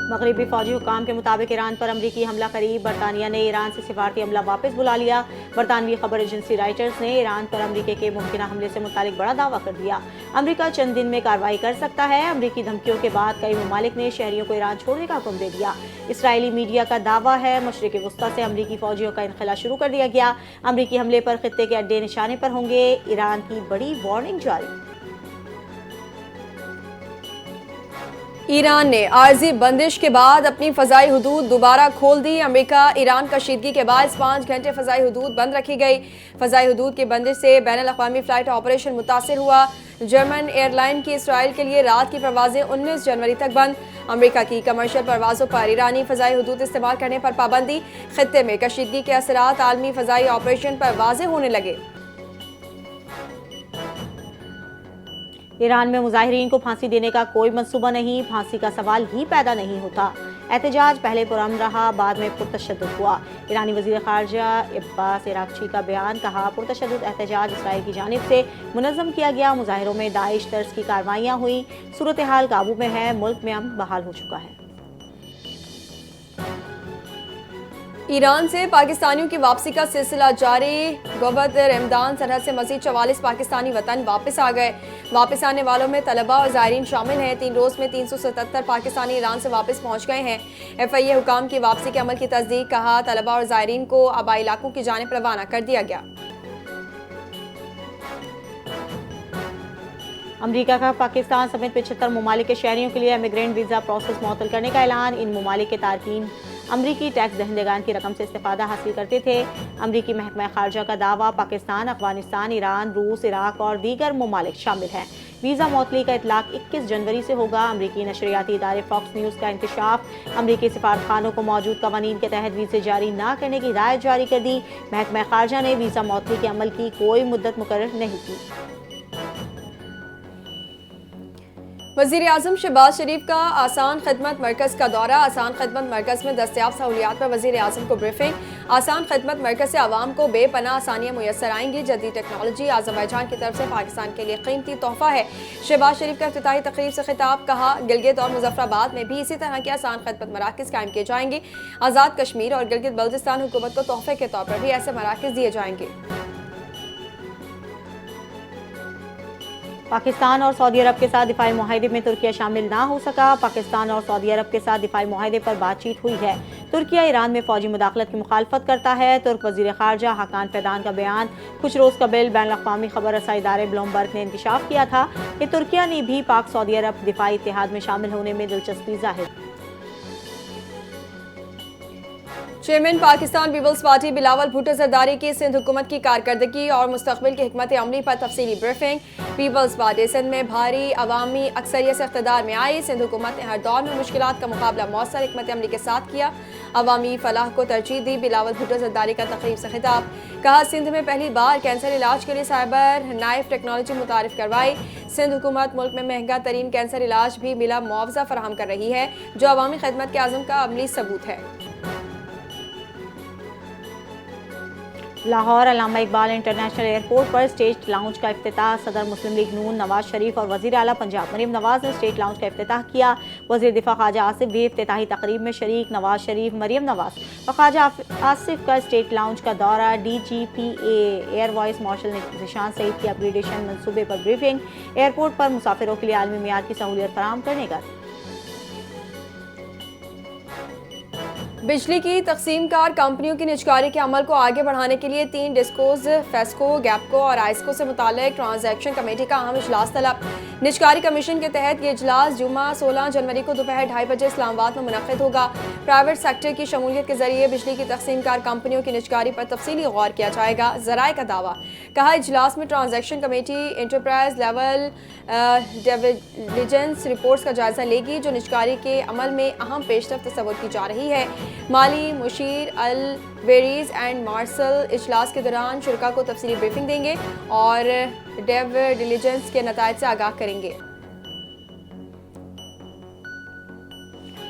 مغربی فوجی حکام کے مطابق ایران پر امریکی حملہ قریب، برطانیہ نے ایران سے سفارتی عملہ واپس بلا لیا۔ برطانوی خبر ایجنسی رائٹرز نے ایران پر امریکہ کے ممکنہ حملے سے متعلق بڑا دعویٰ کر دیا۔ امریکہ چند دن میں کارروائی کر سکتا ہے۔ امریکی دھمکیوں کے بعد کئی ممالک نے شہریوں کو ایران چھوڑنے کا حکم دے دیا۔ اسرائیلی میڈیا کا دعویٰ ہے مشرق وسطی سے امریکی فوجیوں کا انخلا شروع کر دیا گیا۔ امریکی حملے پر خطے کے اڈے نشانے پر ہوں گے، ایران کی بڑی وارننگ جاری۔ ایران نے عارضی بندش کے بعد اپنی فضائی حدود دوبارہ کھول دی۔ امریکہ ایران کشیدگی کے باعث 5 گھنٹے فضائی حدود بند رکھی گئی۔ فضائی حدود کی بندش سے بین الاقوامی فلائٹ آپریشن متاثر ہوا۔ جرمن ایئر لائن کی اسرائیل کے لیے رات کی پروازیں 19 جنوری تک بند۔ امریکہ کی کمرشل پروازوں پر ایرانی فضائی حدود استعمال کرنے پر پابندی۔ خطے میں کشیدگی کے اثرات عالمی فضائی آپریشن پر واضح ہونے لگے۔ ایران میں مظاہرین کو پھانسی دینے کا کوئی منصوبہ نہیں، پھانسی کا سوال ہی پیدا نہیں ہوتا۔ احتجاج پہلے پرامن رہا، بعد میں پرتشدد ہوا۔ ایرانی وزیر خارجہ عباس عراقچی کا بیان، کہا پرتشدد احتجاج اسرائیل کی جانب سے منظم کیا گیا، مظاہروں میں داعش طرز کی کارروائیاں ہوئیں، صورتحال قابو میں ہے، ملک میں امن بحال ہو چکا ہے۔ ایران سے پاکستانیوں کی واپسی کا سلسلہ جاری۔ گوبت رمضان سرحد سے مزید 44 پاکستانی وطن واپس آ گئے۔ واپس آنے والوں میں طلبہ اور زائرین شامل ہیں۔ 3 روز میں 377 پاکستانی ایران سے واپس پہنچ گئے ہیں۔ FIA حکام کی واپسی کے عمل کی تصدیق، کہا طلبہ اور زائرین کو آبائی علاقوں کی جانب روانہ کر دیا گیا۔ امریکہ کا پاکستان سمیت 75 ممالک کے شہریوں کے لیے امیگرینٹ ویزا پروسیس معطل کرنے کا اعلان۔ ان ممالک کے تارکین امریکی ٹیکس دہندگان کی رقم سے استفادہ حاصل کرتے تھے۔ امریکی محکمہ خارجہ کا دعویٰ، پاکستان، افغانستان، ایران، روس، عراق اور دیگر ممالک شامل ہیں۔ ویزا معطلی کا اطلاق 21 جنوری سے ہوگا۔ امریکی نشریاتی ادارے فاکس نیوز کا انکشاف، امریکی سفارتخانوں کو موجود قوانین کے تحت ویزے جاری نہ کرنے کی ہدایت جاری کر دی۔ محکمہ خارجہ نے ویزا معطلی کے عمل کی کوئی مدت مقرر نہیں کی۔ وزیر اعظم شہباز شریف کا آسان خدمت مرکز کا دورہ۔ آسان خدمت مرکز میں دستیاب سہولیات پر وزیر اعظم کو بریفنگ۔ آسان خدمت مرکز سے عوام کو بے پناہ آسانیاں میسر آئیں گی۔ جدید ٹیکنالوجی آذربائیجان کی طرف سے پاکستان کے لیے قیمتی تحفہ ہے۔ شہباز شریف کا افتتاحی تقریب سے خطاب، کہا گلگت اور مظفر آباد میں بھی اسی طرح کے آسان خدمت مراکز قائم کیے جائیں گے۔ آزاد کشمیر اور گلگت بلتستان حکومت کو تحفے کے طور پر بھی ایسے مراکز دیے جائیں گے۔ پاکستان اور سعودی عرب کے ساتھ دفاعی معاہدے میں ترکیہ شامل نہ ہو سکا۔ پاکستان اور سعودی عرب کے ساتھ دفاعی معاہدے پر بات چیت ہوئی ہے۔ ترکیہ ایران میں فوجی مداخلت کی مخالفت کرتا ہے۔ ترک وزیر خارجہ حاکان فیدان کا بیان، کچھ روز قبل بین الاقوامی خبر رسائی ادارے بلومبرگ نے انکشاف کیا تھا کہ ترکیہ نے بھی پاک سعودی عرب دفاعی اتحاد میں شامل ہونے میں دلچسپی ظاہر۔ چیئرمین پاکستان پیپلز پارٹی بلاول بھٹو زرداری کی سندھ حکومت کی کارکردگی اور مستقبل کی حکمت عملی پر تفصیلی بریفنگ۔ پیپلز پارٹی سندھ میں بھاری عوامی اکثریت سے اقتدار میں آئی۔ سندھ حکومت نے ہر دور میں مشکلات کا مقابلہ مؤثر حکمت عملی کے ساتھ کیا، عوامی فلاح کو ترجیح دی۔ بلاول بھٹو زرداری کا تقریب سے خطاب، کہا سندھ میں پہلی بار کینسر علاج کے لیے سائبر نائف ٹیکنالوجی متعارف کروائی۔ سندھ حکومت ملک میں مہنگا ترین کینسر علاج بھی بلا معاوضہ فراہم کر رہی ہے، جو عوامی خدمت کے عزم کا عملی ثبوت ہے۔ لاہور علامہ اقبال انٹرنیشنل ایئرپورٹ پر اسٹیٹ لاؤنج کا افتتاح، صدر مسلم لیگ نون نواز شریف اور وزیر اعلیٰ پنجاب مریم نواز نے اسٹیٹ لاؤنج کا افتتاح کیا۔ وزیر دفاع خواجہ آصف بھی افتتاحی تقریب میں شریک۔ نواز شریف، مریم نواز اور خواجہ آصف کا اسٹیٹ لاؤنج کا دورہ۔ DGPA air vice marshal Zeeshan Saeed کی اپگریڈیشن منصوبے پر بریفنگ، ایئرپورٹ پر مسافروں کے لیے عالمی معیار کی سہولیت فراہم کرنے کا۔ بجلی کی تقسیم کار کمپنیوں کی نجکاری کے عمل کو آگے بڑھانے کے لیے 3 ڈسکوز، فیسکو، گیپکو اور آئسکو سے متعلق ٹرانزیکشن کمیٹی کا اہم اجلاس طلب۔ نجکاری کمیشن کے تحت یہ اجلاس جمعہ 16 جنوری کو دوپہر 2:30 بجے اسلام آباد میں منعقد ہوگا۔ پرائیویٹ سیکٹر کی شمولیت کے ذریعے بجلی کی تقسیم کار کمپنیوں کی نجکاری پر تفصیلی غور کیا جائے گا، ذرائع کا دعویٰ۔ کہا اجلاس میں transaction committee enterprise level diligence reports کا جائزہ لے گی، جو نجکاری کے عمل میں اہم پیش رفت تصور کی جا رہی ہے۔ مالی مشیر الویریز اینڈ مارسل اجلاس کے دوران شرکاء کو تفصیلی بریفنگ دیں گے اور ڈیو ڈیلیجنس کے نتائج سے آگاہ کریں گے۔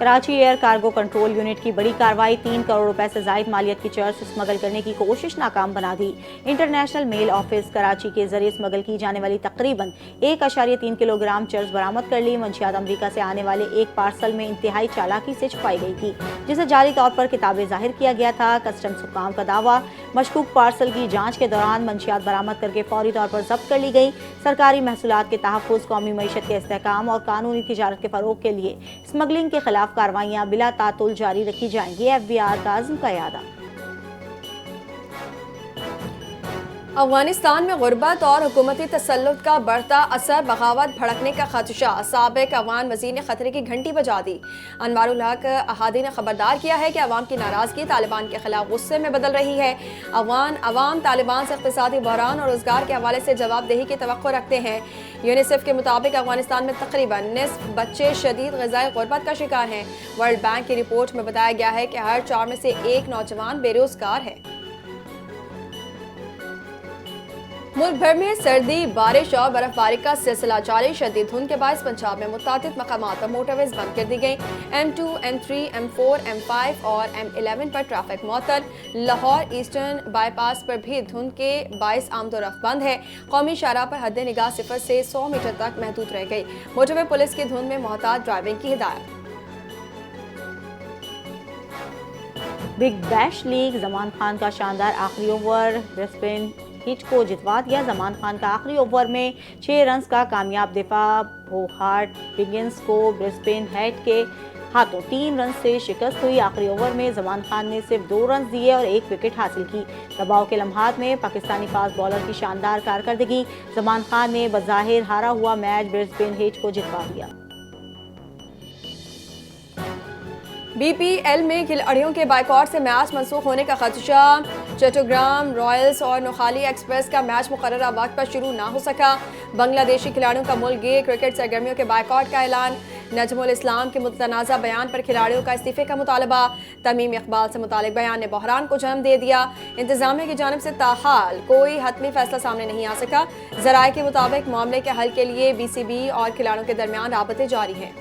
Karachi air cargo control unit کی بڑی کارروائی، 3 کروڑ روپے سے زائد مالیت کی چرس اسمگل کرنے کی کوشش ناکام بنا دی۔ انٹرنیشنل میل آفس کراچی کے ذریعے اسمگل کی جانے والی تقریباً 1.3 کلو گرام چرس برآمد کر لی۔ منشیات امریکہ سے آنے والے ایک پارسل میں انتہائی چالاکی سے چھپائی گئی تھی، جسے جعلی طور پر کتابیں ظاہر کیا گیا تھا۔ کسٹمز حکام کا دعویٰ، مشکوک پارسل کی جانچ کے دوران منشیات برآمد کر کے فوری طور پر ضبط کر لی گئی۔ سرکاری محصولات کے تحفظ، قومی معیشت کے استحکام اور قانونی تجارت کے فروغ کے لیے اسمگلنگ کے خلاف کارروائیاں بلا تعطل جاری رکھی جائیں گی۔ FBI کا عزم کا اعادہ۔ افغانستان میں غربت اور حکومتی تسلط کا بڑھتا اثر، بغاوت بھڑکنے کا خدشہ، سابق افغان وزیر نے خطرے کی گھنٹی بجا دی۔ انوار الحق احادی نے خبردار کیا ہے کہ عوام کی ناراضگی طالبان کے خلاف غصے میں بدل رہی ہے۔ عوام طالبان سے اقتصادی بحران اور روزگار کے حوالے سے جواب دہی کی توقع رکھتے ہیں۔ یونیسیف کے مطابق افغانستان میں تقریباً نصف بچے شدید غذائی غربت کا شکار ہیں۔ ورلڈ بینک کی رپورٹ میں بتایا گیا ہے کہ ہر 4 میں سے 1 نوجوان بے روزگار ہے۔ ملک بھر میں سردی، بارش اور برف باری کا سلسلہ جاری۔ شدید دھند کے باعث پنجاب میں متعدد مقامات پر موٹر ویز بند کر دی گئی۔ M2، M3، M4، M5 اور M11 پر ٹریفک معطل۔ لاہور ایسٹرن بائی پاس پر بھی دھند کے باعث آمد و رفت بند ہے۔ قومی شاہراہ پر حد نگاہ 0 سے 100 میٹر تک محدود رہ گئی۔ موٹر وے پولیس کی دھند میں محتاط ڈرائیونگ کی ہدایت۔ Big Bash League, Zaman Khan کا شاندار آخری اوور برسبین ہیٹ کو جتوا دیا۔ زمان خان کا آخری اوور میں 6 رنز کا کامیاب دفاع، بوہارٹ بگنس کو برسبین ہیٹ کے ہاتھوں 3 رنز سے شکست ہوئی۔ آخری اوور میں زمان خان نے صرف 2 رنز دیے اور 1 وکٹ حاصل کی۔ دباؤ کے لمحات میں پاکستانی فاسٹ بالر کی شاندار کارکردگی، زمان خان نے بظاہر ہارا ہوا میچ برسبین ہیٹ کو جتوا دیا۔ BPL میں کھلاڑیوں کے بائیکاٹ سے میچ منسوخ ہونے کا خدشہ۔ چٹوگرام رائلز اور نوخالی ایکسپریس کا میچ مقررہ وقت پر شروع نہ ہو سکا۔ بنگلہ دیشی کھلاڑیوں کا ملک گیر کرکٹ سرگرمیوں کے بائیکاٹ کا اعلان۔ نجم الاسلام کے متنازع بیان پر کھلاڑیوں کا استعفے کا مطالبہ۔ تمیم اقبال سے متعلق بیان نے بحران کو جنم دے دیا۔ انتظامیہ کی جانب سے تاحال کوئی حتمی فیصلہ سامنے نہیں آ سکا۔ ذرائع کے مطابق معاملے کے حل کے لیے BCB اور کھلاڑیوں کے درمیان رابطے جاری ہیں۔